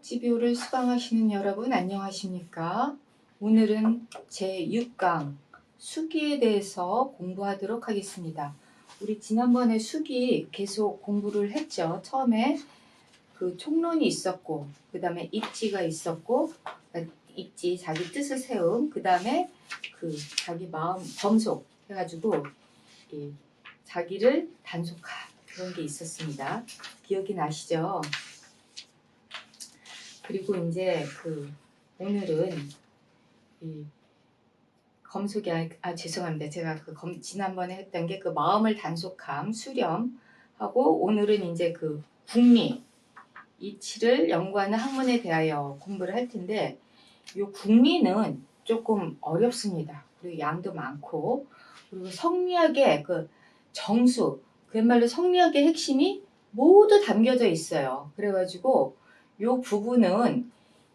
성악지교를 수강하시는 여러분 안녕하십니까? 오늘은 제6강 수기에 대해서 공부하도록 하겠습니다. 우리 지난번에 수기 계속 공부를 했죠. 처음에 그 총론이 있었고 그 다음에 입지가 있었고 입지 자기 뜻을 세움 그 다음에 그 자기 마음 범속 해가지고 자기를 단속함 그런 게 있었습니다. 기억이 나시죠? 그리고 이제 오늘은 이 검속이 죄송합니다. 제가 지난번에 했던 게 그 마음을 단속함 수렴하고 오늘은 이제 그 국리 이치를 연구하는 학문에 대하여 공부를 할 텐데 이 국리는 조금 어렵습니다. 그리고 양도 많고 그리고 성리학의 그 정수 그야말로 성리학의 핵심이 모두 담겨져 있어요. 그래가지고 이 부분은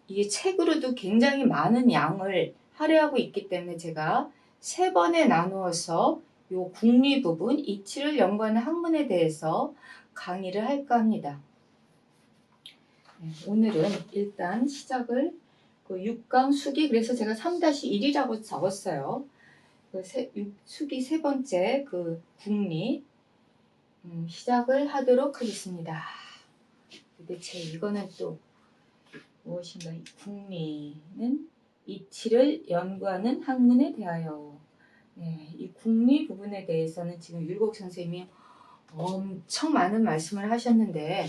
이게 책으로도 굉장히 많은 양을 할애하고 있기 때문에 제가 3번에 나누어서 이 국리 부분, 이치를 연구하는 학문에 대해서 강의를 할까 합니다. 오늘은 일단 시작을 6강 수기, 그래서 제가 3-1이라고 적었어요. 수기 3번째 국리 시작을 하도록 하겠습니다. 도대체 이거는 또 무엇인가? 국리는 이치를 연구하는 학문에 대하여. 이 국리 부분에 대해서는 지금 율곡 선생님이 엄청 많은 말씀을 하셨는데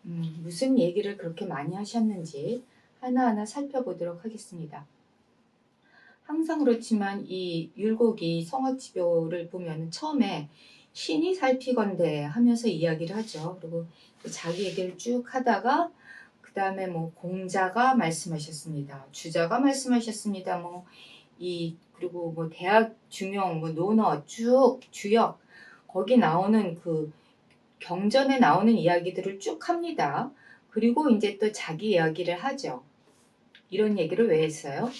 무슨 얘기를 그렇게 많이 하셨는지 하나하나 살펴보도록 하겠습니다. 항상 그렇지만 이 율곡이 성악지교를 보면 처음에 신이 살피건대 하면서 이야기를 하죠. 그리고 자기 얘기를 쭉 하다가 그 다음에 공자가 말씀하셨습니다. 주자가 말씀하셨습니다. 그리고 대학 중용, 논어 쭉 주역 거기 나오는 그 경전에 나오는 이야기들을 쭉 합니다. 그리고 이제 또 자기 이야기를 하죠. 이런 얘기를 왜 했어요?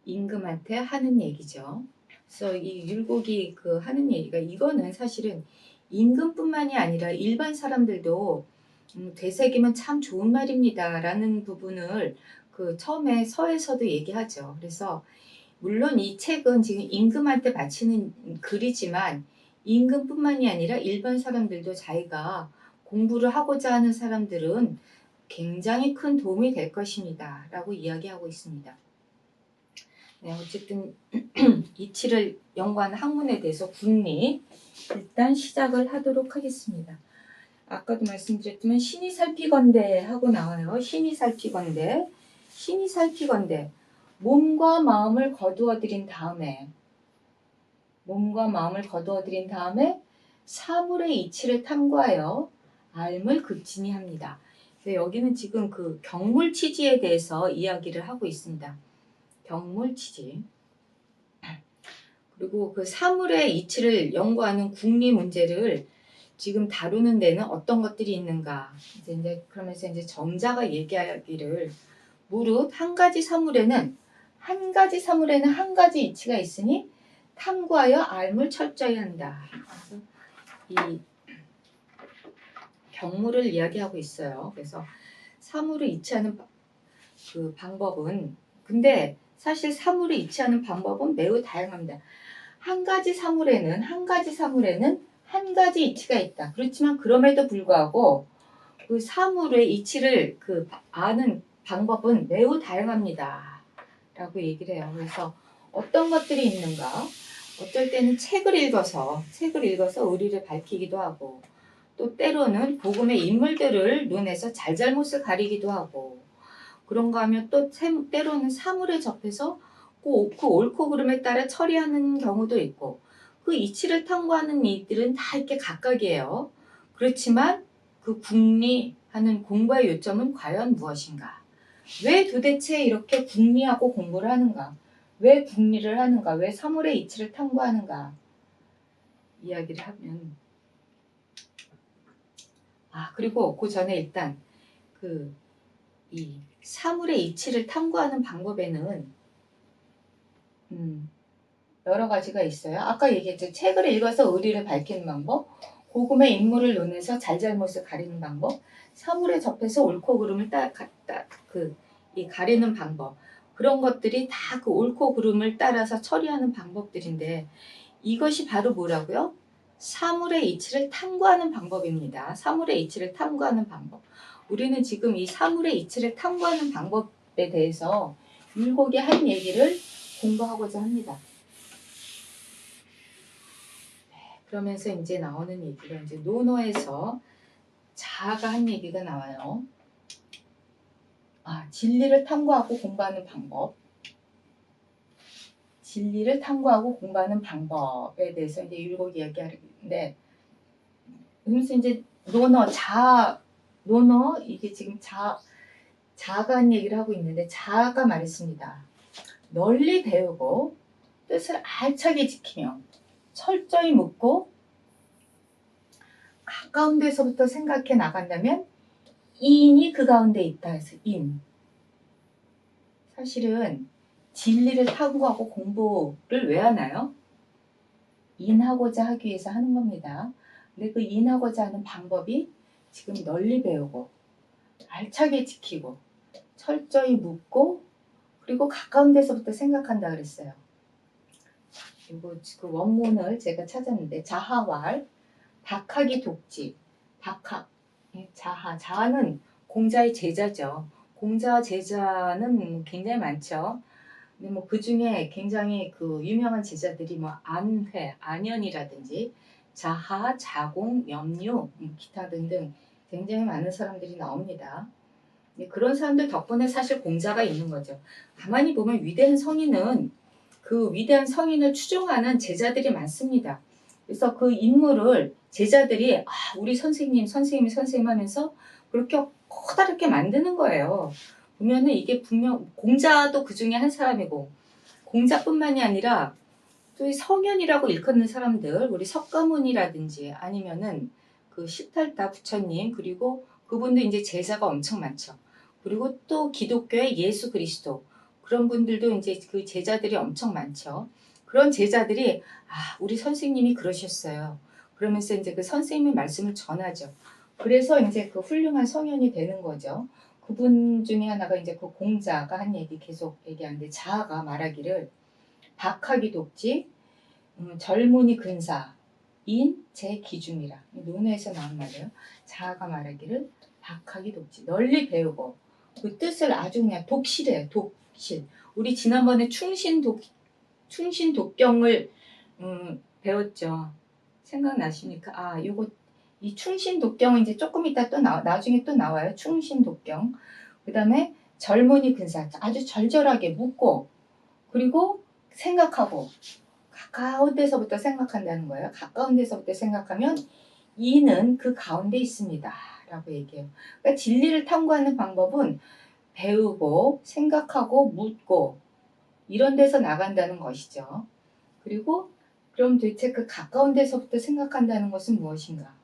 임금한테 하는 얘기죠. 그래서 이 율곡이 하는 얘기가 이거는 사실은 임금뿐만이 아니라 일반 사람들도 되새기면 참 좋은 말입니다 라는 부분을 처음에 서에서도 얘기하죠. 그래서 물론 이 책은 지금 임금한테 바치는 글이지만 임금뿐만이 아니라 일반 사람들도 자기가 공부를 하고자 하는 사람들은 굉장히 큰 도움이 될 것입니다 라고 이야기하고 있습니다. 어쨌든 이치를 연구하는 학문에 대해서 국리 일단 시작을 하도록 하겠습니다. 아까도 말씀드렸지만 신이 살피건대 하고 나와요. 신이 살피건대 몸과 마음을 거두어들인 다음에 사물의 이치를 탐구하여 알을 극진히 합니다. 여기는 지금 경물치지에 대해서 이야기를 하고 있습니다. 경물치지. 그리고 사물의 이치를 연구하는 국리 문제를 지금 다루는 데는 어떤 것들이 있는가. 그러면서 정자가 얘기하기를 무릇 한 가지 사물에는 한 가지 이치가 있으니 탐구하여 알을 철저히 한다. 그래서 이 경물을 이야기하고 있어요. 그래서 사물을 이치하는 방법은 근데 사실 사물을 이치하는 방법은 매우 다양합니다. 한 가지 사물에는 한 가지 이치가 있다. 그렇지만 그럼에도 불구하고 사물의 이치를 아는 방법은 매우 다양합니다 라고 얘기를 해요. 그래서 어떤 것들이 있는가? 어쩔 때는 책을 읽어서 의리를 밝히기도 하고 또 때로는 복음의 인물들을 눈에서 잘잘못을 가리기도 하고 그런가 하면 또 때로는 사물에 접해서 그 옳고 그름에 따라 처리하는 경우도 있고 그 이치를 탐구하는 이들은 다 이렇게 각각이에요. 그렇지만 국리하는 공부의 요점은 과연 무엇인가? 왜 도대체 이렇게 국리하고 공부를 하는가? 왜 국리를 하는가? 왜 사물의 이치를 탐구하는가? 이야기를 하면 그리고 그 전에 일단 이 사물의 이치를 탐구하는 방법에는 여러 가지가 있어요. 아까 얘기했죠. 책을 읽어서 의리를 밝히는 방법, 고금의 인물을 논해서 잘잘못을 가리는 방법, 사물에 접해서 옳고 그름을 이 가리는 방법, 그런 것들이 다 그 옳고 그름을 따라서 처리하는 방법들인데, 이것이 바로 뭐라고요? 사물의 이치를 탐구하는 방법입니다. 사물의 이치를 탐구하는 방법. 우리는 지금 이 사물의 이치를 탐구하는 방법에 대해서 율곡이 한 얘기를 공부하고자 합니다. 그러면서 이제 나오는 얘기가 이제 논어에서 자아가 한 얘기가 나와요. 진리를 탐구하고 공부하는 방법. 진리를 탐구하고 공부하는 방법에 대해서 이제 율곡이 이야기하는데, 그래서 이제 논어 이게 지금 자아가 한 얘기를 하고 있는데, 자아가 말했습니다. 널리 배우고 뜻을 알차게 지키며 철저히 묻고 가까운 데서부터 생각해 나간다면 인이 그 가운데 있다 해서 인. 사실은 진리를 탐구하고 공부를 왜 하나요? 인하고자 하기 위해서 하는 겁니다. 근데 그 인하고자 하는 방법이 지금 널리 배우고 알차게 지키고 철저히 묻고 그리고 가까운 데서부터 생각한다 그랬어요. 그리고 그 원문을 제가 찾았는데, 자하왈 박학이 독지. 박학, 자하는 공자의 제자죠. 공자 제자는 굉장히 많죠. 근데 뭐 그 중에 굉장히 그 유명한 제자들이 뭐 안현이라든지 자하, 자공, 염류, 기타 등등 굉장히 많은 사람들이 나옵니다. 그런 사람들 덕분에 사실 공자가 있는 거죠. 가만히 보면 위대한 성인은 그 위대한 성인을 추종하는 제자들이 많습니다. 그래서 그 인물을 제자들이 우리 선생님 하면서 그렇게 커다랗게 만드는 거예요. 보면은 이게 분명 공자도 그 중에 한 사람이고, 공자뿐만이 아니라 또 이 성현이라고 일컫는 사람들, 우리 석가모니라든지 아니면은 그 시탈다 부처님, 그리고 그분도 이제 제자가 엄청 많죠. 그리고 또 기독교의 예수 그리스도, 그런 분들도 이제 그 제자들이 엄청 많죠. 그런 제자들이 우리 선생님이 그러셨어요. 그러면서 이제 그 선생님의 말씀을 전하죠. 그래서 이제 그 훌륭한 성현이 되는 거죠. 그분 중에 하나가 이제 그 공자가 한 얘기 계속 얘기하는데, 자아가 말하기를 박학이 독지, 젊은이 근사, 인, 제 기중이라. 논어에서 나온 말이에요. 자아가 말하기를 박학이 독지, 널리 배우고 그 뜻을 아주 그냥 독실해요. 독실. 우리 지난번에 충신독경을 배웠죠. 생각나십니까? 이 충신독경은 이제 조금 이따 또 나중에 또 나와요. 충신독경. 그 다음에 젊은이 근사, 아주 절절하게 묻고 그리고 생각하고 가까운 데서부터 생각한다는 거예요. 가까운 데서부터 생각하면 이는 그 가운데 있습니다. 라고 얘기해요. 그러니까 진리를 탐구하는 방법은 배우고 생각하고 묻고 이런 데서 나간다는 것이죠. 그리고 그럼 도대체 그 가까운 데서부터 생각한다는 것은 무엇인가?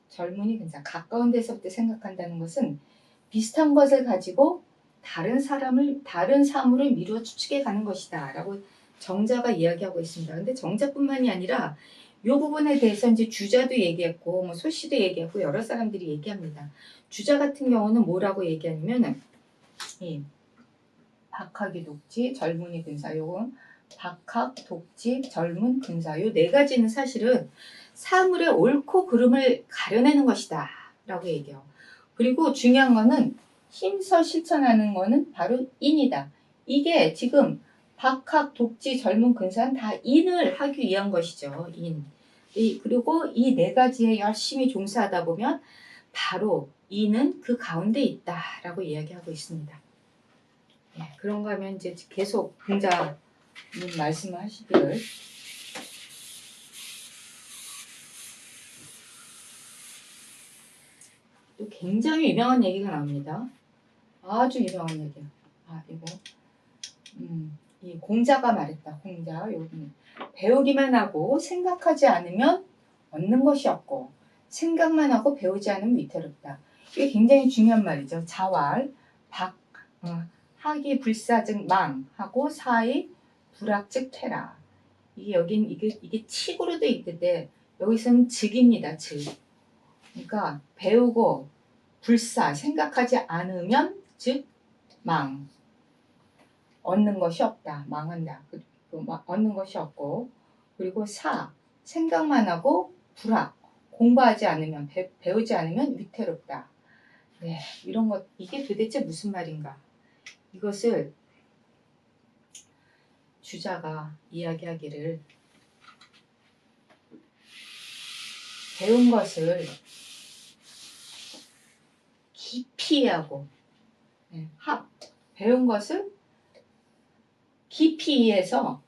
젊은이 근사, 가까운 데서부터 생각한다는 것은 비슷한 것을 가지고 다른 사물을 미루어 추측해 가는 것이다 라고 정자가 이야기하고 있습니다. 근데 정자뿐만이 아니라 이 부분에 대해서 이제 주자도 얘기했고 뭐 소시도 얘기했고 여러 사람들이 얘기합니다. 주자 같은 경우는 뭐라고 얘기하냐면은 이 박학이 독지, 젊은이 근사, 요건 박학, 독지, 젊은 근사, 요 네 가지는 사실은 사물의 옳고 그름을 가려내는 것이다 라고 얘기해요. 그리고 중요한 거는 힘써 실천하는 거는 바로 인이다. 이게 지금 박학, 독지, 젊은 근사는 다 인을 하기 위한 것이죠. 인. 그리고 이 네 가지에 열심히 종사하다 보면 바로 인은 그 가운데 있다라고 이야기하고 있습니다. 그런가 하면 이제 계속 공자님 말씀을 하시기를. 또 굉장히 유명한 얘기가 나옵니다. 아주 유명한 얘기야. 이거 이 공자가 말했다. 공자 여기 배우기만 하고 생각하지 않으면 얻는 것이 없고 생각만 하고 배우지 않으면 위태롭다. 이게 굉장히 중요한 말이죠. 자왈 학이 불사즉 망하고 사이 불학즉 퇴라. 이게 여긴 이게 칙으로 돼 있는데 여기서는 즉입니다. 즉. 그러니까 배우고 불사 생각하지 않으면 즉 망. 얻는 것이 없다. 망한다. 얻는 것이 없고 그리고 사 생각만 하고 불학. 공부하지 않으면 배우지 않으면 위태롭다. 네, 이런 것 이게 도대체 무슨 말인가? 이것을 주자가 이야기하기를 배운 것을 깊이 이해하고 배운 것을 깊이 이해해서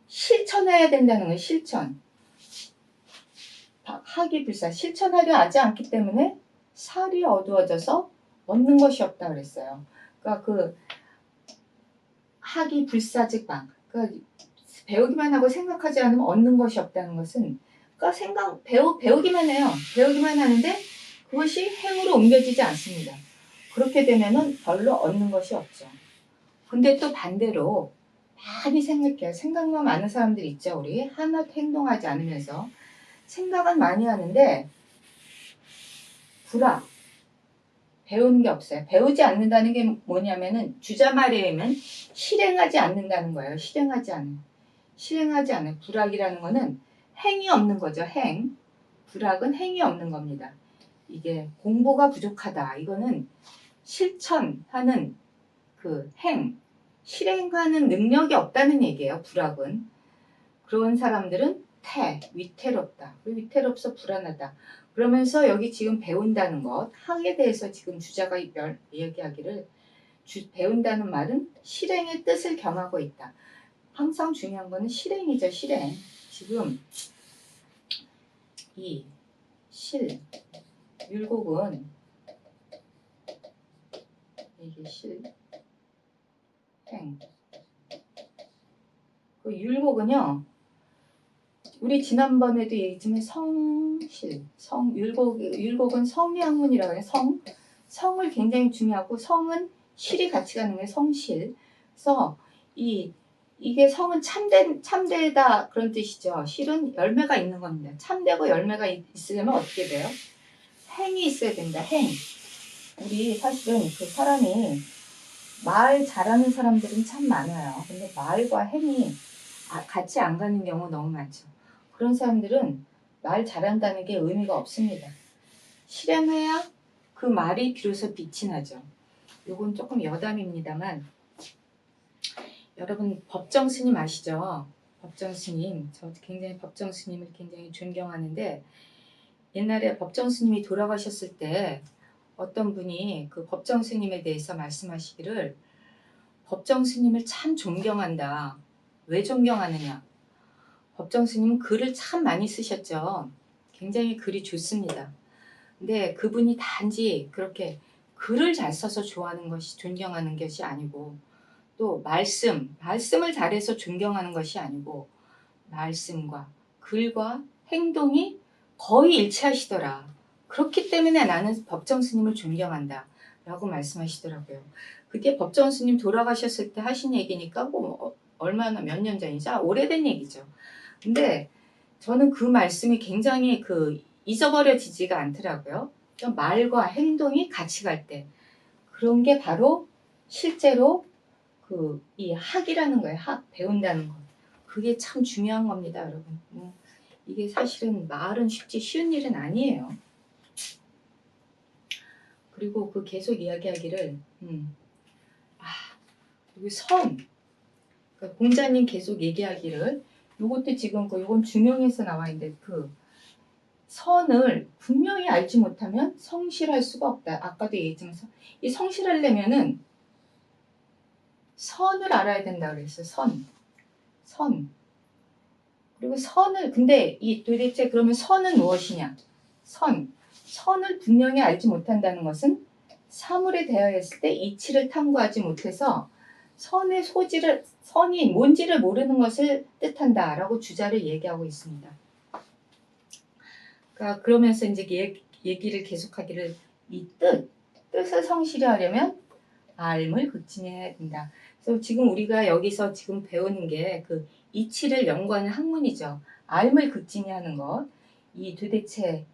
실천해야 된다는 거예요. 실천. 학이 불사 실천하려 하지 않기 때문에 살이 어두워져서 얻는 것이 없다 그랬어요. 그러니까 그 학이 불사즉방. 그러니까 배우기만 하고 생각하지 않으면 얻는 것이 없다는 것은 그러니까 배우기만 해요. 배우기만 하는데 그것이 행으로 옮겨지지 않습니다. 그렇게 되면은 별로 얻는 것이 없죠. 근데 또 반대로 많이 생각해요. 생각만 많은 사람들 있죠. 우리 하나도 행동하지 않으면서 생각은 많이 하는데 불학 배우는 게 없어요. 배우지 않는다는 게 뭐냐면은 주자 말에 의하면 실행하지 않는다는 거예요. 실행하지 않는 불학이라는 거는 행이 없는 거죠. 행. 불학은 행이 없는 겁니다. 이게 공부가 부족하다. 이거는 실천하는 그 실행하는 능력이 없다는 얘기예요. 불학은. 그런 사람들은 위태롭다. 위태롭서 불안하다. 그러면서 여기 지금 배운다는 것, 학에 대해서 지금 주자가 이야기하기를 배운다는 말은 실행의 뜻을 겸하고 있다. 항상 중요한 거는 실행이죠. 실행. 지금 이 율곡은 이게 그 율곡은요. 우리 지난번에도 얘기했지만 율곡은 성리학문이라고 해요. 성을 굉장히 중요하고 성은 실이 같이 가는 거예요. 성실. 그래서 이게 성은 참되다 그런 뜻이죠. 실은 열매가 있는 겁니다. 참되고 열매가 있으려면 어떻게 돼요? 행이 있어야 된다. 우리 사실은 그 사람이 말 잘하는 사람들은 참 많아요. 근데 말과 행이 같이 안 가는 경우 너무 많죠. 그런 사람들은 말 잘한다는 게 의미가 없습니다. 실행해야 그 말이 비로소 빛이 나죠. 요건 조금 여담입니다만 여러분 법정 스님 아시죠? 법정 스님. 저 굉장히 법정 스님을 굉장히 존경하는데 옛날에 법정 스님이 돌아가셨을 때 어떤 분이 그 법정 스님에 대해서 말씀하시기를 법정 스님을 참 존경한다. 왜 존경하느냐? 법정 스님은 글을 참 많이 쓰셨죠. 굉장히 글이 좋습니다. 근데 그분이 단지 그렇게 글을 잘 써서 존경하는 것이 아니고 또 말씀을 잘해서 존경하는 것이 아니고 말씀과 글과 행동이 거의 일치하시더라. 그렇기 때문에 나는 법정 스님을 존경한다. 라고 말씀하시더라고요. 그게 법정 스님 돌아가셨을 때 하신 얘기니까 뭐 얼마나 몇 년 전이죠? 오래된 얘기죠. 근데 저는 그 말씀이 굉장히 잊어버려지지가 않더라고요. 그러니까 말과 행동이 같이 갈 때 그런 게 바로 실제로 이 학이라는 거예요. 배운다는 거. 그게 참 중요한 겁니다, 여러분. 이게 사실은 말은 쉬운 일은 아니에요. 그리고 계속 이야기하기를 그리고 그러니까 공자님 계속 얘기하기를 요것도 지금 요건 중용에서 나와 있는데 선을 분명히 알지 못하면 성실할 수가 없다. 아까도 얘기했지만 이 성실하려면은 선을 알아야 된다 그랬어요. 선. 그리고 근데 도대체 그러면 선은 무엇이냐? 선을 분명히 알지 못한다는 것은 사물에 대하였을 때 이치를 탐구하지 못해서 선이 뭔지를 모르는 것을 뜻한다라고 주자를 얘기하고 있습니다. 그러니까 그러면서 이제 얘기를 계속하기를 이 뜻을 성실히 하려면 알을 극진해야 된다. 그래서 지금 우리가 여기서 지금 배우는 게 이치를 연구하는 학문이죠. 알을 극진히 하는 것. 이 도대체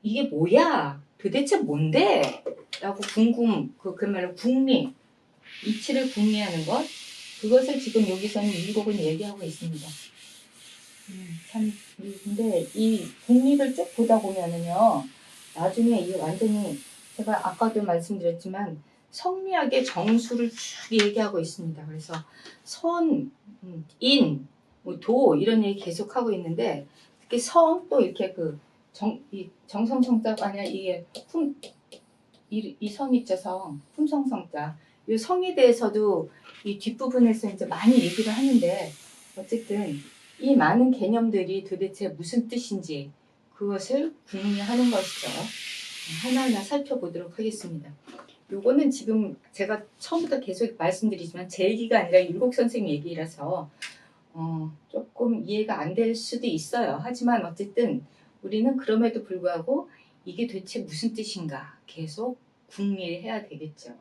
이게 뭐야? 도대체 뭔데? 라고 그말로 궁리, 이치를 궁리하는 것, 그것을 지금 여기서는 율곡은 얘기하고 있습니다. 참, 근데 이 궁리를 쭉 보다 보면은요, 나중에 이게 완전히 제가 아까도 말씀드렸지만 성리학의 정수를 쭉 얘기하고 있습니다. 그래서 선, 인, 뭐 도 이런 얘기 계속 하고 있는데 특히 성 또 이렇게 이 정성성자가 아니라 이게 이 성 있죠, 성, 품성성자. 이 성에 대해서도 이 뒷부분에서 이제 많이 얘기를 하는데 어쨌든 이 많은 개념들이 도대체 무슨 뜻인지 그것을 궁리하는 것이죠. 하나하나 살펴보도록 하겠습니다. 요거는 지금 제가 처음부터 계속 말씀드리지만 제 얘기가 아니라 율곡 선생님 얘기라서 조금 이해가 안 될 수도 있어요. 하지만 어쨌든 우리는 그럼에도 불구하고 이게 도대체 무슨 뜻인가 계속 궁리해야 되겠죠.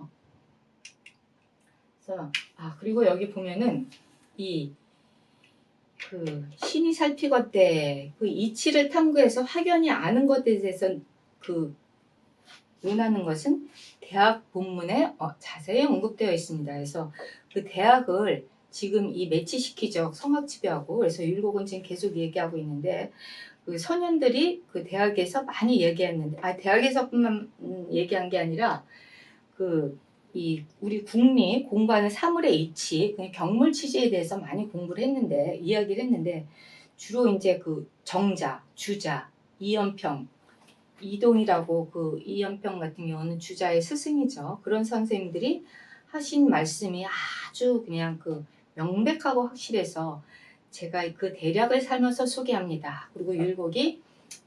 그래서 그리고 여기 보면은 신이 살피건대 그 이치를 탐구해서 확연히 아는 것에 대해서 논하는 것은 대학 본문에 자세히 언급되어 있습니다. 그래서 그 대학을 지금 이 매치시키죠. 성악지배하고. 그래서 율곡은 지금 계속 얘기하고 있는데 그 선현들이 그 대학에서 많이 얘기했는데 대학에서뿐만 얘기한 게 아니라 우리 국리 공부하는 사물의 이치, 경물 취지에 대해서 많이 공부를 했는데 이야기를 했는데 주로 이제 정자, 주자, 이연평, 이동이라고 이연평 같은 경우는 주자의 스승이죠. 그런 선생님들이 하신 말씀이 아주 그냥 명백하고 확실해서 제가 그 대략을 살면서 소개합니다. 그리고 율곡이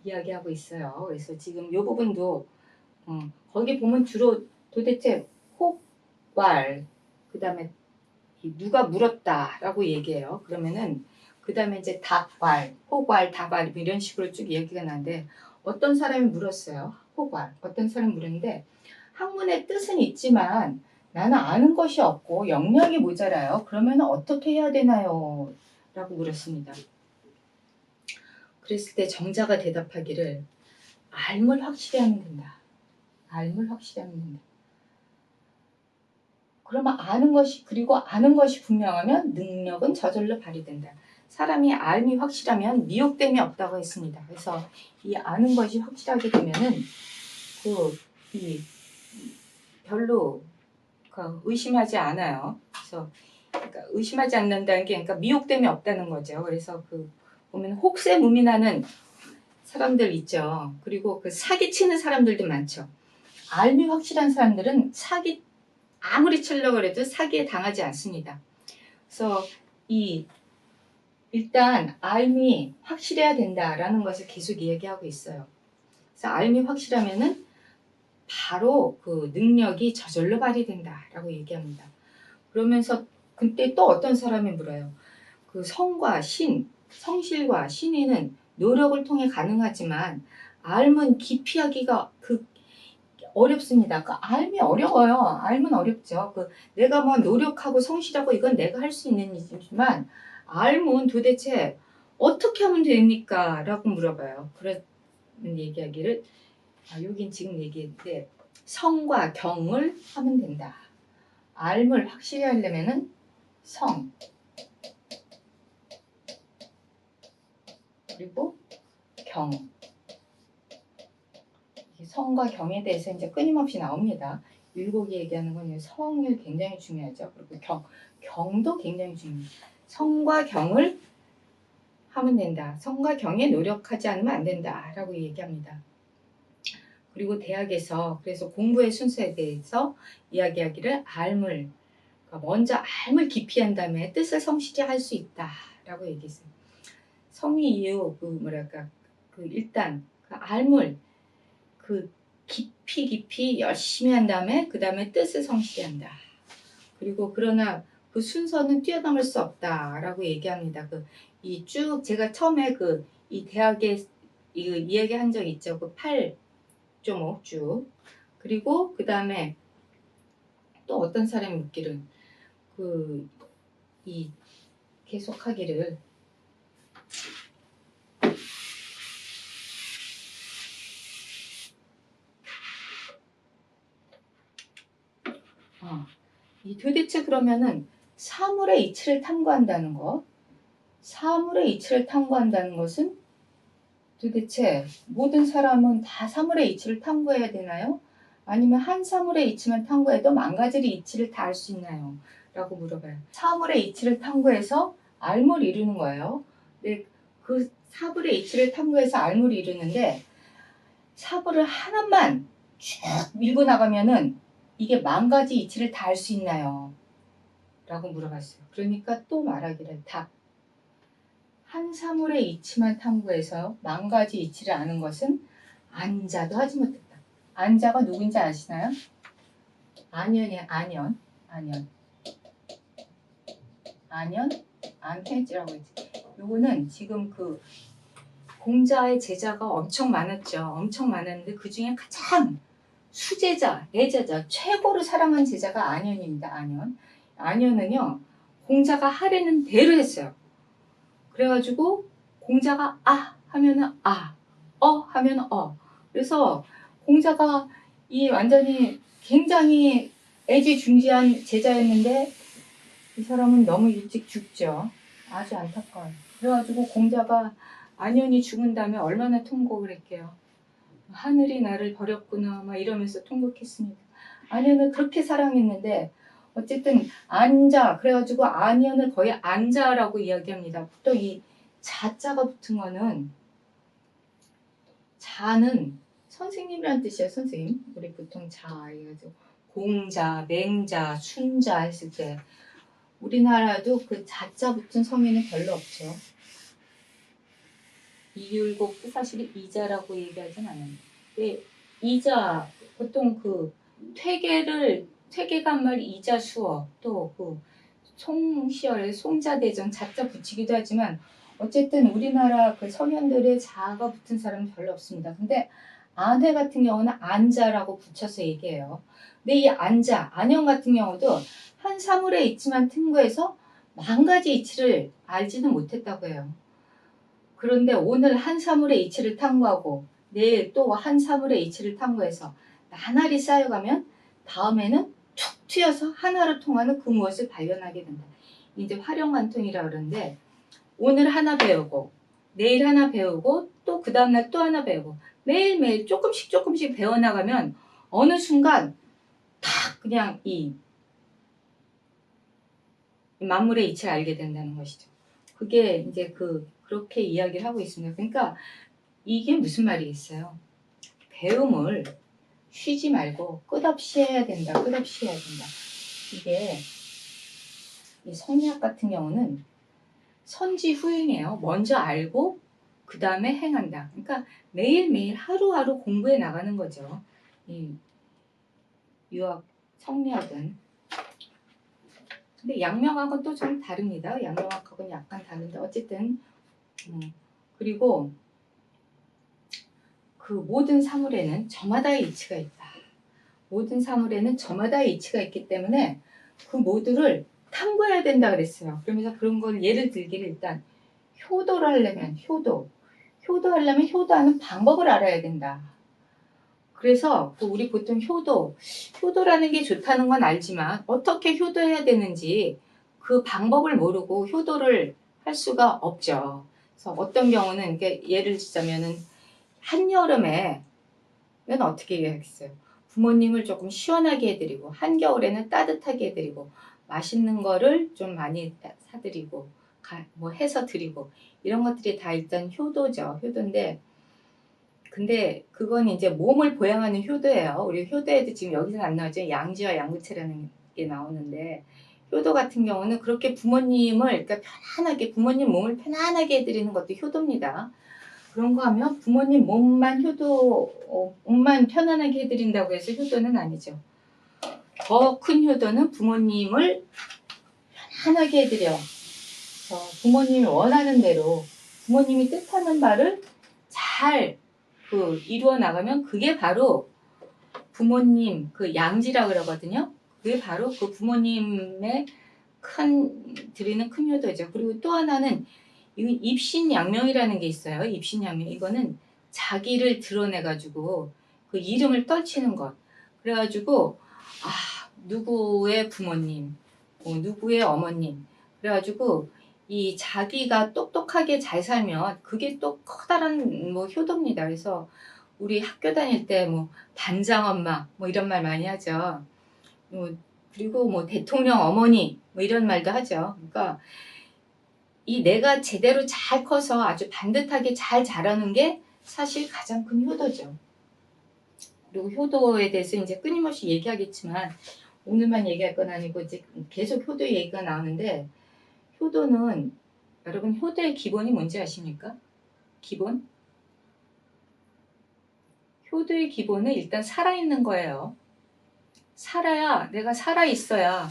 이야기하고 있어요. 그래서 지금 이 부분도 거기 보면 주로 도대체 혹왈 그 다음에 누가 물었다라고 얘기해요. 그러면은 그 다음에 이제 답왈, 혹왈, 답왈 이런 식으로 쭉 얘기가 나는데 어떤 사람이 물었어요. 혹왈 어떤 사람이 물었는데 학문의 뜻은 있지만 나는 아는 것이 없고 역량이 모자라요. 그러면 어떻게 해야 되나요? 라고 물었습니다. 그랬을 때 정자가 대답하기를 알물 확실히 하면 된다. 알물 확실히 하면 된다. 그러면 아는 것이 분명하면 능력은 저절로 발휘된다. 사람이 알미 확실하면 미혹됨이 없다고 했습니다. 그래서 이 아는 것이 확실하게 되면은 별로 의심하지 않아요. 그래서 의심하지 않는다는 게 미혹됨이 없다는 거죠. 그래서 보면 혹세무민하는 사람들 있죠. 그리고 사기치는 사람들도 많죠. 알미 확실한 사람들은 아무리 치려고 해도 사기에 당하지 않습니다. 그래서 일단 알미 확실해야 된다라는 것을 계속 이야기하고 있어요. 그래서 알미 확실하면은 바로 능력이 저절로 발휘된다라고 얘기합니다. 그러면서 그때 또 어떤 사람이 물어요. 성실과 신의는 노력을 통해 가능하지만 알면 깊이하기가 어렵습니다. 알미 어려워요. 알면 어렵죠. 내가 뭐 노력하고 성실하고 이건 내가 할 수 있는 일이지만 알면 도대체 어떻게 하면 됩니까? 라고 물어봐요. 그런 얘기하기를 여긴 지금 얘기인데 성과 경을 하면 된다. 알을 확실히 하려면은 성 그리고 경 성과 경에 대해서 이제 끊임없이 나옵니다. 율곡이 얘기하는 건 성이 굉장히 중요하죠. 그리고 경도 굉장히 중요해요. 성과 경을 하면 된다. 성과 경에 노력하지 않으면 안 된다라고 얘기합니다. 그리고 대학에서 그래서 공부의 순서에 대해서 이야기하기를 먼저 알을 깊이 한 다음에 뜻을 성실히 할 수 있다라고 얘기했어요. 성의 이유 일단 알을 깊이 열심히 한 다음에 그 다음에 뜻을 성실히 한다. 그리고 그러나 순서는 뛰어넘을 수 없다라고 얘기합니다. 쭉 제가 처음에 이 대학에 이야기한 적 있죠. 8.5 쭉. 그리고 그 다음에 또 어떤 사람이 묻기를 계속하기를 도대체 그러면은 사물의 이치를 탐구한다는 것, 사물의 이치를 탐구한다는 것은 도대체 모든 사람은 다 사물의 이치를 탐구해야 되나요? 아니면 한 사물의 이치만 탐구해도 만 가지 이치를 다 알 수 있나요? 라고 물어봐요. 사물의 이치를 탐구해서 알을 이루는 거예요. 근데 그 사물의 이치를 탐구해서 알을 이루는데 사물을 하나만 쭉 밀고 나가면은 이게 만 가지 이치를 다 알 수 있나요? 라고 물어봤어요. 그러니까 또 말하기를 답. 한 사물의 이치만 탐구해서 만 가지 이치를 아는 것은 안자도 하지 못했다. 안자가 누군지 아시나요? 안현이에요. 안현. 안태지라고 했지. 요거는 지금 그 공자의 제자가 엄청 많았죠. 엄청 많았는데 그 중에 가장 수제자, 애제자, 최고로 사랑한 제자가 안현입니다. 안현은요, 공자가 하라는 대로 했어요. 그래가지고 공자가 아 하면은 아, 어 하면 어. 그래서 공자가 이 완전히 굉장히 애지중지한 제자였는데 이 사람은 너무 일찍 죽죠. 아주 안타까워요. 그래가지고 공자가 안현이 죽은 다음에 얼마나 통곡을 했게요. 하늘이 나를 버렸구나 막 이러면서 통곡했습니다. 안현을 그렇게 사랑했는데 어쨌든 안자 그래가지고 안현을 거의 안자라고 이야기합니다. 또 이 자자가 붙은 거는 자는 선생님이란 뜻이에요. 선생님. 우리 보통 자 해가지고 공자, 맹자, 순자 했을 때 우리나라도 그 자자 붙은 성에는 별로 없죠. 이율곡도 사실 이자라고 얘기하진 않아요. 근데 이자 보통 그 퇴계가 한 말 이자 수어 또 그 송시열의 송자대전 자자 붙이기도 하지만 어쨌든 우리나라 그 서면들의 자가 붙은 사람은 별로 없습니다. 근데 안회 같은 경우는 안자라고 붙여서 얘기해요. 근데 이 안자, 안형 같은 경우도 한 사물의 이치만 탐구해서 만 가지 이치를 알지는 못했다고 해요. 그런데 오늘 한 사물의 이치를 탐구하고 내일 또 한 사물의 이치를 탐구해서 나날이 쌓여가면 다음에는 툭 튀어서 하나로 통하는 그 무엇을 발견하게 된다. 이제 활용관통이라고 그러는데 오늘 하나 배우고 내일 하나 배우고 또 그 다음날 또 하나 배우고 매일매일 조금씩 배워나가면 어느 순간 탁 그냥 이 만물의 이치를 알게 된다는 것이죠. 그게 이제 그렇게 이야기를 하고 있습니다. 그러니까 이게 무슨 말이겠어요? 배움을 쉬지 말고 끝없이 해야 된다. 끝없이 해야 된다. 이게 이 성리학 같은 경우는 선지후행이에요. 먼저 알고 그 다음에 행한다. 그러니까 매일매일 하루하루 공부해 나가는 거죠. 이 유학, 성리학은. 근데 양명학은 또 좀 다릅니다. 양명학하고는 약간 다른데 어쨌든 그리고 그 모든 사물에는 저마다의 이치가 있다. 모든 사물에는 저마다의 이치가 있기 때문에 그 모두를 탐구해야 된다 그랬어요. 그러면서 그런 걸 예를 들기를 일단 효도를 하려면 효도하려면 효도하는 방법을 알아야 된다. 그래서 우리 보통 효도라는 게 좋다는 건 알지만 어떻게 효도해야 되는지 그 방법을 모르고 효도를 할 수가 없죠. 그래서 어떤 경우는 예를 들자면은 한여름에는 어떻게 해야겠어요? 부모님을 조금 시원하게 해드리고 한겨울에는 따뜻하게 해드리고 맛있는 거를 좀 많이 사드리고 뭐 해서 드리고 이런 것들이 다 일단 효도죠. 효도인데 근데 그건 이제 몸을 보양하는 효도예요. 우리 효도에도 지금 여기서는 안 나오죠. 양지와 양구체라는 게 나오는데 효도 같은 경우는 그렇게 부모님을 그러니까 편안하게 부모님 몸을 편안하게 해드리는 것도 효도입니다. 그런 거 하면 부모님 몸만 편안하게 해드린다고 해서 효도는 아니죠. 더 큰 효도는 부모님을 편안하게 해드려. 부모님이 원하는 대로 부모님이 뜻하는 말을 잘 이루어 나가면 그게 바로 부모님 양지라 그러거든요. 그게 바로 그 부모님의 드리는 큰 효도죠. 그리고 또 하나는 입신양명이라는 게 있어요. 입신양명 이거는 자기를 드러내 가지고 그 이름을 떨치는 것. 그래가지고 누구의 부모님, 누구의 어머님. 그래가지고 이 자기가 똑똑하게 잘 살면 그게 또 커다란 뭐 효도입니다. 그래서 우리 학교 다닐 때 뭐 반장 엄마 뭐 이런 말 많이 하죠. 그리고 뭐 대통령 어머니 뭐 이런 말도 하죠. 그러니까 이 내가 제대로 잘 커서 아주 반듯하게 잘 자라는 게 사실 가장 큰 효도죠. 그리고 효도에 대해서 이제 끊임없이 얘기하겠지만 오늘만 얘기할 건 아니고 이제 계속 효도 얘기가 나오는데 효도는 여러분 효도의 기본이 뭔지 아십니까? 기본? 효도의 기본은 일단 살아있는 거예요. 살아야 내가 살아있어야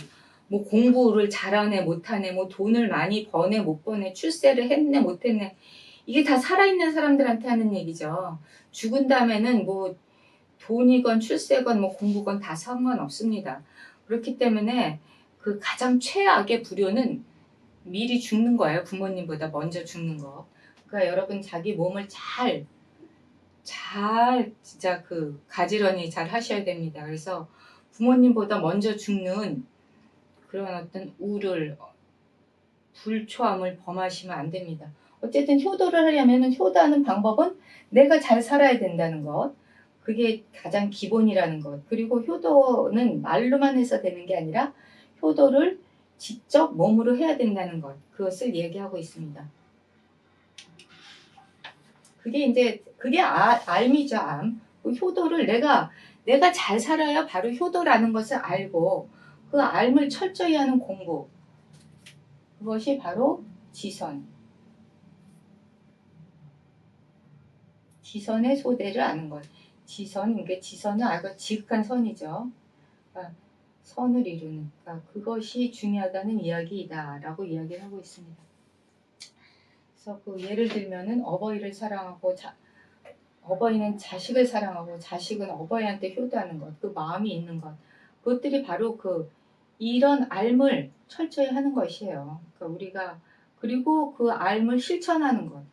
뭐 공부를 잘하네 못하네 뭐 돈을 많이 버네 못 버네 출세를 했네 못했네 이게 다 살아있는 사람들한테 하는 얘기죠. 죽은 다음에는 뭐 돈이건 출세건 뭐 공부건 다 상관없습니다. 그렇기 때문에 그 가장 최악의 불효는 미리 죽는 거예요. 부모님보다 먼저 죽는 거. 그러니까 여러분 자기 몸을 잘 진짜 그 가지런히 잘 하셔야 됩니다. 그래서 부모님보다 먼저 죽는 그런 어떤 우를 불초함을 범하시면 안 됩니다. 어쨌든 효도를 하려면 효도하는 방법은 내가 잘 살아야 된다는 것. 그게 가장 기본이라는 것. 그리고 효도는 말로만 해서 되는 게 아니라 효도를 직접 몸으로 해야 된다는 것. 그것을 얘기하고 있습니다. 그게 이제 그게 알미죠, 암. 그 효도를 내가 잘 살아야 바로 효도라는 것을 알고 그 알을 철저히 하는 공부. 그것이 바로 지선. 지선의 소대를 아는 것. 지선, 이게 지선은 아주 지극한 선이죠. 그러니까 선을 이루는. 그러니까 그것이 중요하다는 이야기이다라고 이야기를 하고 있습니다. 그래서 그 예를 들면은 어버이를 사랑하고 어버이는 자식을 사랑하고 자식은 어버이한테 효도하는 것, 그 마음이 있는 것, 그것들이 바로 이런 삶을 철저히 하는 것이에요. 그러니까 우리가 그리고 그 삶을 실천하는 것,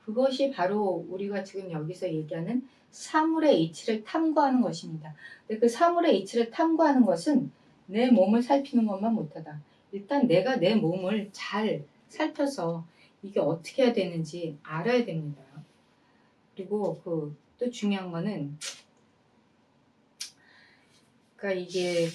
그것이 바로 우리가 지금 여기서 얘기하는 사물의 이치를 탐구하는 것입니다. 근데 그 사물의 이치를 탐구하는 것은 내 몸을 살피는 것만 못하다. 일단 내가 내 몸을 잘 살펴서 이게 어떻게 해야 되는지 알아야 됩니다. 그리고 또 중요한 거는 그러니까 이게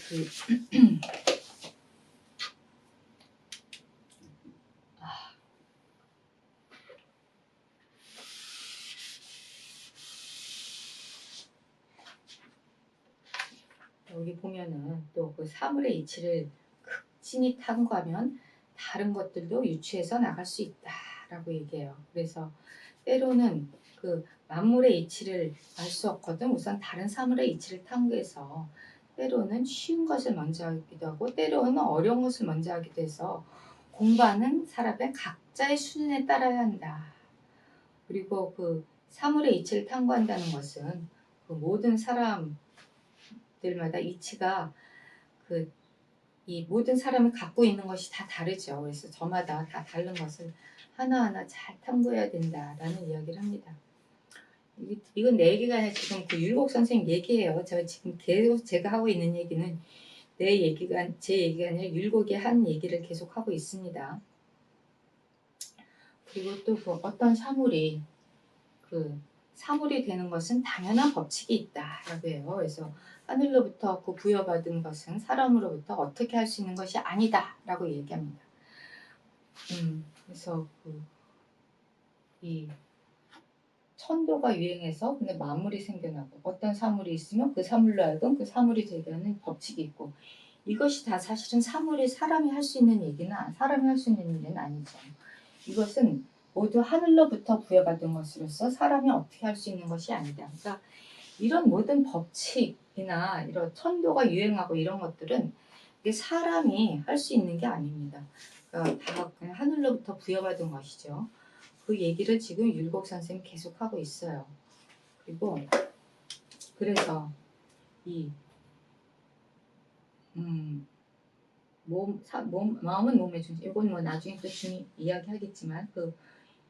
여기 보면은 또 그 사물의 이치를 극진히 탐구하면 다른 것들도 유추해서 나갈 수 있다라고 얘기해요. 그래서 때로는 그 만물의 이치를 알 수 없거든. 우선 다른 사물의 이치를 탐구해서 때로는 쉬운 것을 먼저 하기도 하고 때로는 어려운 것을 먼저 하기도 해서 공부하는 사람의 각자의 수준에 따라야 한다. 그리고 그 사물의 이치를 탐구한다는 것은 그 모든 사람들마다 이치가 이 모든 사람이 갖고 있는 것이 다 다르죠. 그래서 저마다 다 다른 것을 하나하나 잘 탐구해야 된다라는 이야기를 합니다. 이건 내 얘기가 아니라 지금 그 율곡 선생님 얘기예요. 저 지금 계속 제가 하고 있는 얘기는 제 얘기가 아니라 율곡이 한 얘기를 계속 하고 있습니다. 그리고 또 어떤 사물이 사물이 되는 것은 당연한 법칙이 있다라고 해요. 그래서 하늘로부터 부여받은 것은 사람으로부터 어떻게 할 수 있는 것이 아니다라고 얘기합니다. 그래서 이 천도가 유행해서 근데 만물이 생겨나고 어떤 사물이 있으면 그 사물로 하여금 그 사물이 되게 하는 법칙이 있고 이것이 다 사실은 사람이 할 수 있는 얘기나 사람이 할 수 있는 일은 아니죠. 이것은 모두 하늘로부터 부여받은 것으로서 사람이 어떻게 할 수 있는 것이 아니다. 그러니까 이런 모든 법칙이나 이런 천도가 유행하고 이런 것들은 이게 사람이 할 수 있는 게 아닙니다. 그러니까 다 그냥 하늘로부터 부여받은 것이죠. 그 얘기를 지금 율곡 선생님이 계속하고 있어요. 그리고 그래서 마음은 몸의 중심. 이건 뭐 나중에 또 이야기하겠지만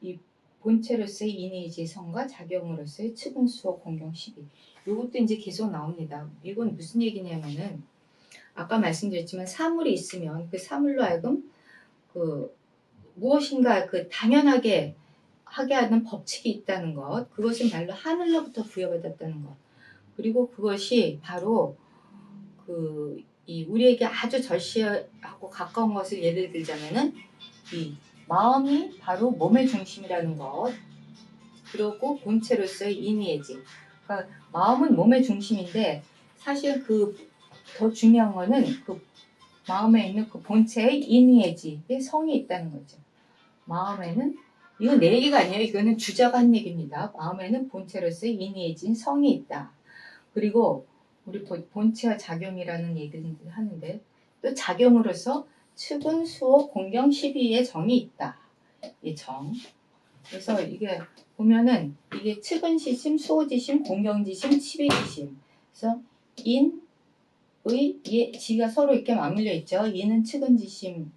이 본체로서의 이니지성과 작용으로서의 측은수호 공경 12. 이것도 이제 계속 나옵니다. 이건 무슨 얘기냐면은 아까 말씀드렸지만 사물이 있으면 그 사물로 하여금 그 무엇인가 그 당연하게 하게 하는 법칙이 있다는 것, 그것은 말로 하늘로부터 부여받았다는 것, 그리고 그것이 바로 이 우리에게 아주 절실하고 가까운 것을 예를 들자면은 이 마음이 바로 몸의 중심이라는 것, 그리고 본체로서의 인의예지. 그러니까 마음은 몸의 중심인데 사실 그 더 중요한 거는 그 마음에 있는 그 본체의 인의예지의 성이 있다는 거죠. 마음에는 이건 내 얘기가 아니에요. 이거는 주자가 한 얘기입니다. 마음에는 본체로서의 인의예지인 성이 있다. 그리고 우리 본체와 작용이라는 얘기를 하는데 또 작용으로서 측은, 수호, 공경, 시비의 정이 있다. 이 정. 그래서 이게 보면은 이게 측은지심, 수호지심, 공경지심, 시비지심. 그래서 인, 의, 예, 지가 서로 이렇게 맞물려 있죠. 인은 측은지심,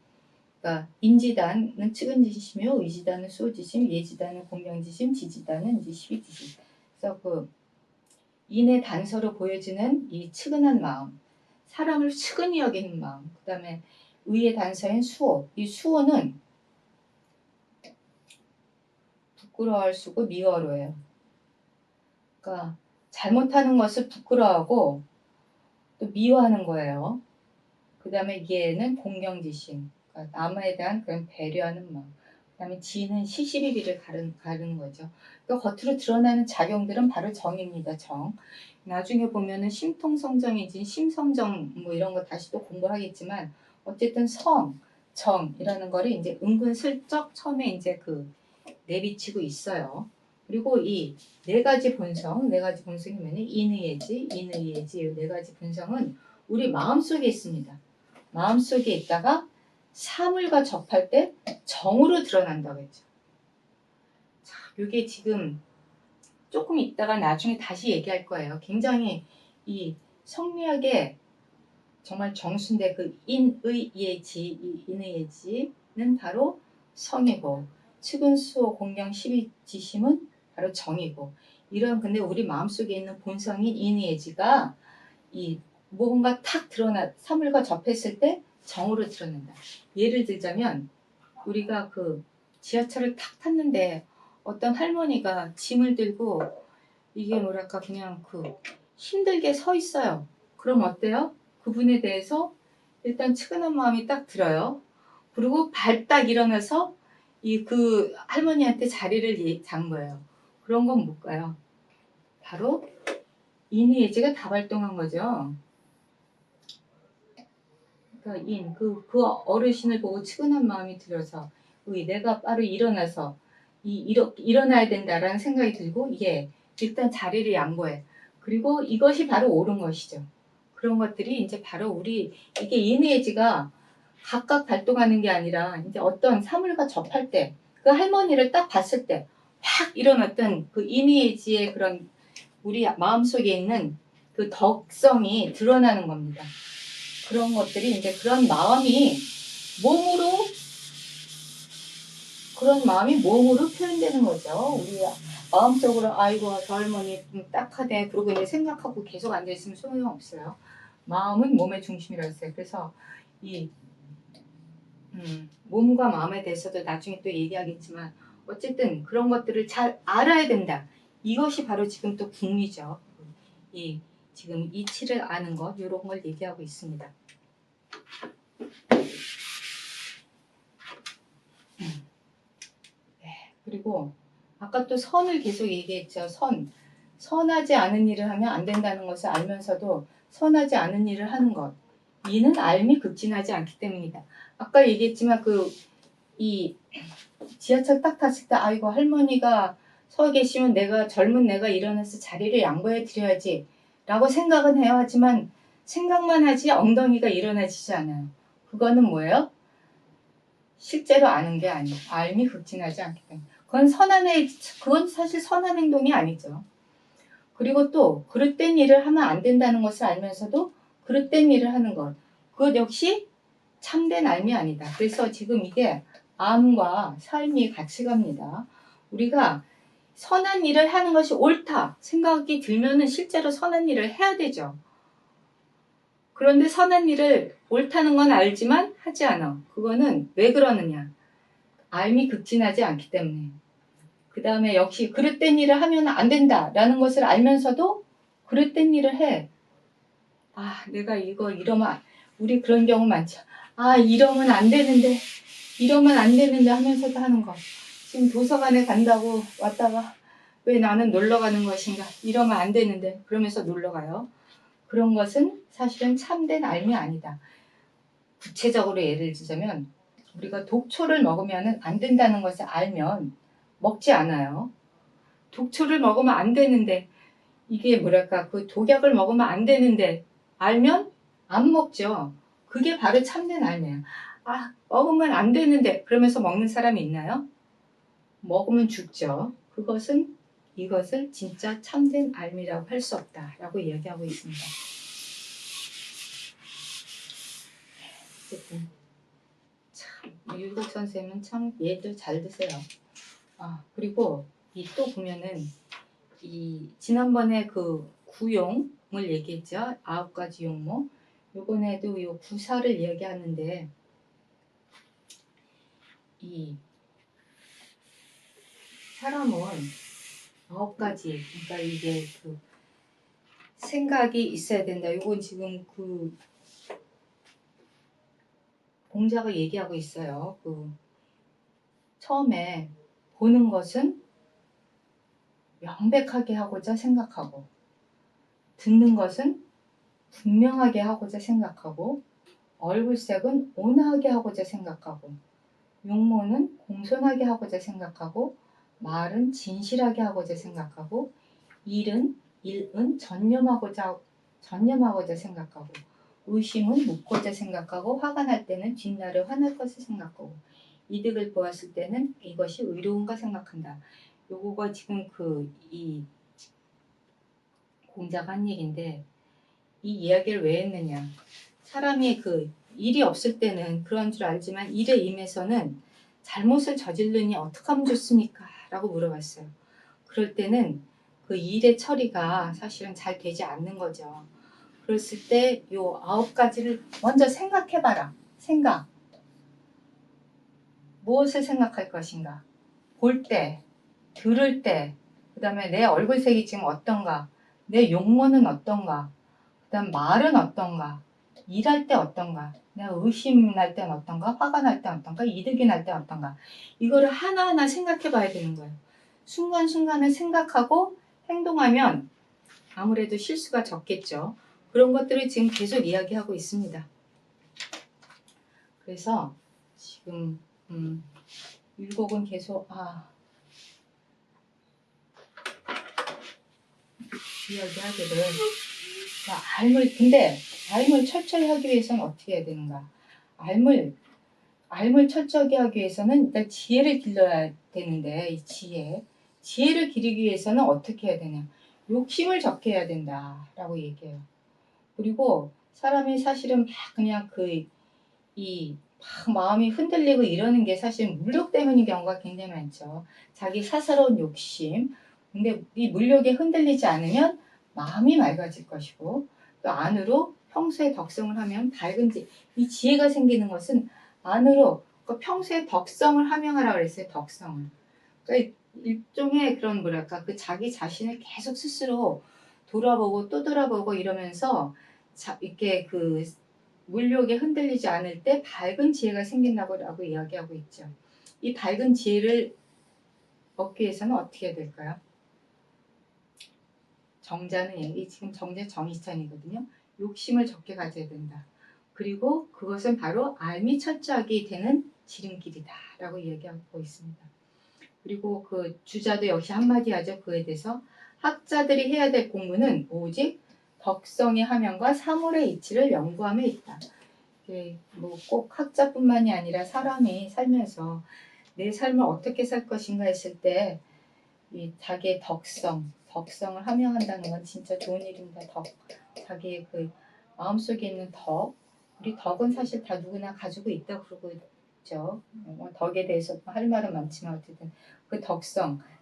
그러니까 인지단은 측은지심이요, 의지단은 수호지심, 예지단은 공경지심, 지지단은 이제 시비지심. 그래서 그 인의 단서로 보여지는 이 측은한 마음, 사람을 측은히 여기는 마음, 그 다음에 의의 단서인 수호. 이 수호는 부끄러워할 수고 미워로예요. 그러니까 잘못하는 것을 부끄러워하고 또 미워하는 거예요. 그 다음에 예는 공경지심, 그러니까 남에 대한 그런 배려하는 마음. 그 다음에 지는 시시비비를 가르는 거죠. 그러니까 겉으로 드러나는 작용들은 바로 정입니다. 정. 나중에 보면은 심통성정이지 심성정 뭐 이런 거 다시 또 공부하겠지만 어쨌든 성, 정이라는 거를 이제 은근슬쩍 처음에 이제 그 내비치고 있어요. 그리고 이 네 가지 본성, 네 가지 본성이 뭐냐? 인의예지, 인의예지 네 가지 본성은 우리 마음속에 있습니다. 마음속에 있다가 사물과 접할 때 정으로 드러난다고 했죠. 자, 이게 지금 조금 있다가 나중에 다시 얘기할 거예요. 굉장히 이 성리학의 정말 정수인데 그 인의예지, 이 인의예지는 바로 성이고 측은수호 공경 시비지심은 바로 정이고 이런 근데 우리 마음속에 있는 본성인 인의예지가 이 뭔가 탁 드러나 사물과 접했을 때 정으로 드러난다. 예를 들자면 우리가 그 지하철을 탁 탔는데 어떤 할머니가 짐을 들고 이게 뭐랄까 그냥 그 힘들게 서 있어요. 그럼 어때요? 그분에 대해서 일단 측은한 마음이 딱 들어요. 그리고 발딱 일어나서 이 그 할머니한테 자리를 잔 거예요. 그런 건 뭘까요? 바로 인의예지가 다 발동한 거죠. 그러니까 그 어르신을 보고 측은한 마음이 들어서 내가 바로 일어나서 이렇게 일어나야 된다라는 생각이 들고 일단 자리를 양보해. 그리고 이것이 바로 옳은 것이죠. 그런 것들이 이제 바로 이게 인의예지가 각각 발동하는 게 아니라 이제 어떤 사물과 접할 때 그 할머니를 딱 봤을 때 확 일어났던 그 인의예지의 그런 우리 마음속에 있는 그 덕성이 드러나는 겁니다. 그런 것들이 이제 그런 마음이 몸으로 표현되는 거죠. 우리 마음속으로 아이고 저 할머니 딱하네 그러고 이제 생각하고 계속 앉아있으면 소용없어요. 마음은 몸의 중심이라고 했어요. 그래서 이 몸과 마음에 대해서도 나중에 또 얘기하겠지만 어쨌든 그런 것들을 잘 알아야 된다. 이것이 바로 지금 또 궁리죠. 지금 이치를 아는 것 이런 걸 얘기하고 있습니다. 그리고 아까 또 선을 계속 얘기했죠. 선하지 않은 일을 하면 안 된다는 것을 알면서도 선하지 않은 일을 하는 것. 이는 알미 급진하지 않기 때문이다. 아까 얘기했지만 이 지하철 딱 탔을 때 아이고 할머니가 서 계시면 젊은 내가 일어나서 자리를 양보해 드려야지 라고 생각은 해요. 하지만 생각만 하지 엉덩이가 일어나지지 않아요. 그거는 뭐예요? 실제로 아는 게 아니에요. 알미 급진하지 않기 때문에. 그건 사실 선한 행동이 아니죠. 그리고 또 그릇된 일을 하면 안 된다는 것을 알면서도 그릇된 일을 하는 것. 그것 역시 참된 알미 아니다. 그래서 지금 이게 암과 삶이 같이 갑니다. 우리가 선한 일을 하는 것이 옳다 생각이 들면은 실제로 선한 일을 해야 되죠. 그런데 선한 일을 옳다는 건 알지만 하지 않아. 그거는 왜 그러느냐? 알미 극진하지 않기 때문에. 그 다음에 역시 그릇된 일을 하면 안 된다라는 것을 알면서도 그릇된 일을 해. 아, 내가 이거 이러면, 우리 그런 경우 많죠. 아, 이러면 안 되는데, 이러면 안 되는데 하면서도 하는 거. 지금 도서관에 간다고 왔다가 왜 나는 놀러 가는 것인가? 이러면 안 되는데, 그러면서 놀러 가요. 그런 것은 사실은 참된 알미 아니다. 구체적으로 예를 들자면, 우리가 독초를 먹으면 안 된다는 것을 알면 먹지 않아요. 독초를 먹으면 안 되는데, 이게 뭐랄까, 그 독약을 먹으면 안 되는데, 알면 안 먹죠. 그게 바로 참된 알미예요. 아, 먹으면 안 되는데, 그러면서 먹는 사람이 있나요? 먹으면 죽죠. 그것은 이것을 진짜 참된 알미라고 할 수 없다라고 이야기하고 있습니다. 어쨌든 참 율곡 선생님은 참 예들 잘 드세요. 아, 그리고 이 또 보면은 이 지난번에 그 구용을 얘기했죠. 9가지 용모. 요번에도 요 구사를 얘기하는데 이 사람은 9가지, 그러니까 이게 그 생각이 있어야 된다. 요건 지금 그 공자가 얘기하고 있어요. 그 처음에 보는 것은 명백하게 하고자 생각하고, 듣는 것은 분명하게 하고자 생각하고, 얼굴색은 온화하게 하고자 생각하고, 용모는 공손하게 하고자 생각하고, 말은 진실하게 하고자 생각하고, 일은 전념하고자 생각하고, 의심은 묻고자 생각하고, 화가 날 때는 뒷날에 화날 것을 생각하고, 이득을 보았을 때는 이것이 의로운가 생각한다. 요거가 지금 이 공자가 한 얘기인데, 이 이야기를 왜 했느냐. 사람이 그 일이 없을 때는 그런 줄 알지만 일에 임해서는 잘못을 저지르니 어떻게 하면 좋습니까? 라고 물어봤어요. 그럴 때는 그 일의 처리가 사실은 잘 되지 않는 거죠. 그랬을 때 요 9가지를 먼저 생각해봐라. 생각. 무엇을 생각할 것인가? 볼 때, 들을 때, 그 다음에 내 얼굴색이 지금 어떤가? 내 용모는 어떤가? 그 다음 말은 어떤가? 일할 때 어떤가? 내가 의심 날 때는 어떤가? 화가 날 때 어떤가? 이득이 날 때 어떤가? 이거를 하나하나 생각해 봐야 되는 거예요. 순간순간을 생각하고 행동하면 아무래도 실수가 적겠죠. 그런 것들을 지금 계속 이야기하고 있습니다. 그래서 지금 율곡은 계속 이야기하기를 근데 알물 철저히 하기 위해서는 어떻게 해야 되는가? 알물 철저하게 하기 위해서는 일단 지혜를 길러야 되는데, 이 지혜를 기르기 위해서는 어떻게 해야 되냐? 욕심을 적게 해야 된다라고 얘기해요. 그리고 사람이 사실은 막 그냥 막 마음이 흔들리고 이러는 게 사실 물욕 때문인 경우가 굉장히 많죠. 자기 사사로운 욕심. 근데 이 물욕에 흔들리지 않으면 마음이 맑아질 것이고, 또 안으로 평소에 덕성을 하면 이 지혜가 생기는 것은 안으로 그 평소에 덕성을 함양하라고 그랬어요. 덕성을. 그러니까 일종의 그런 뭐랄까 그 자기 자신을 계속 스스로 돌아보고 또 돌아보고 이러면서 이렇게 그 물욕에 흔들리지 않을 때 밝은 지혜가 생긴다고 이야기하고 있죠. 이 밝은 지혜를 얻기 위해서는 어떻게 해야 될까요? 정자는 지금 정제 정의천이거든요. 욕심을 적게 가져야 된다. 그리고 그것은 바로 알미 철저하게 되는 지름길이다라고 이야기하고 있습니다. 그리고 그 주자도 역시 한마디 하죠. 그에 대해서 학자들이 해야 될 공부는 오직 덕성의 함양과 사물의 이치를 연구함에 있다. 뭐 꼭 학자뿐만이 아니라 사람이 살면서 내 삶을 어떻게 살 것인가 했을 때 이 자기의 덕성을 함양한다는 건 진짜 좋은 일입니다. 자기의 그 마음속에 있는 우리 덕은 사실 다 누구나 가지고 있다고 그러고 있죠. 덕에 대해서 할 말은 많지만 어쨌든 그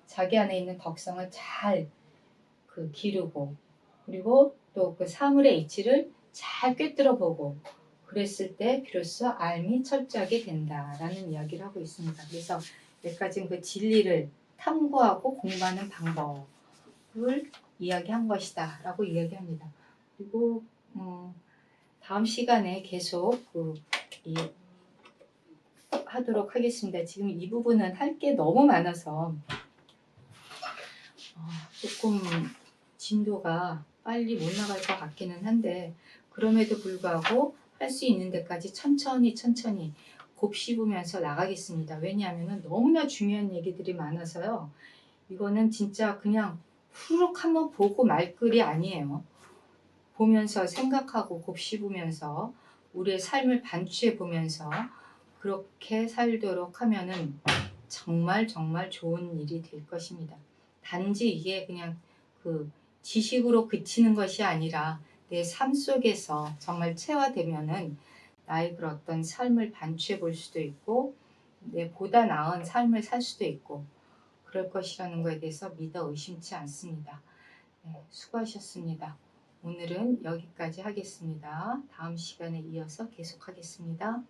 자기 안에 있는 덕성을 잘 기르고, 그리고 또 그 사물의 이치를 잘 꿰뚫어 보고 그랬을 때 비로소 알미 철저하게 된다라는 이야기를 하고 있습니다. 그래서 여기까지는 그 진리를 탐구하고 공부하는 방법을 이야기한 것이다 라고 이야기합니다. 그리고 다음 시간에 계속 하도록 하겠습니다. 지금 이 부분은 할 게 너무 많아서 조금 진도가 빨리 못 나갈 것 같기는 한데, 그럼에도 불구하고 할 수 있는 데까지 천천히 곱씹으면서 나가겠습니다. 왜냐하면 너무나 중요한 얘기들이 많아서요. 이거는 진짜 그냥 후룩 한번 보고 말 글이 아니에요. 보면서 생각하고 곱씹으면서 우리의 삶을 반추해 보면서 그렇게 살도록 하면은 정말 좋은 일이 될 것입니다. 단지 이게 그냥 지식으로 그치는 것이 아니라 내 삶 속에서 정말 체화되면은 나의 그런 어떤 삶을 반추해 볼 수도 있고 내 보다 나은 삶을 살 수도 있고 그럴 것이라는 것에 대해서 믿어 의심치 않습니다. 네, 수고하셨습니다. 오늘은 여기까지 하겠습니다. 다음 시간에 이어서 계속하겠습니다.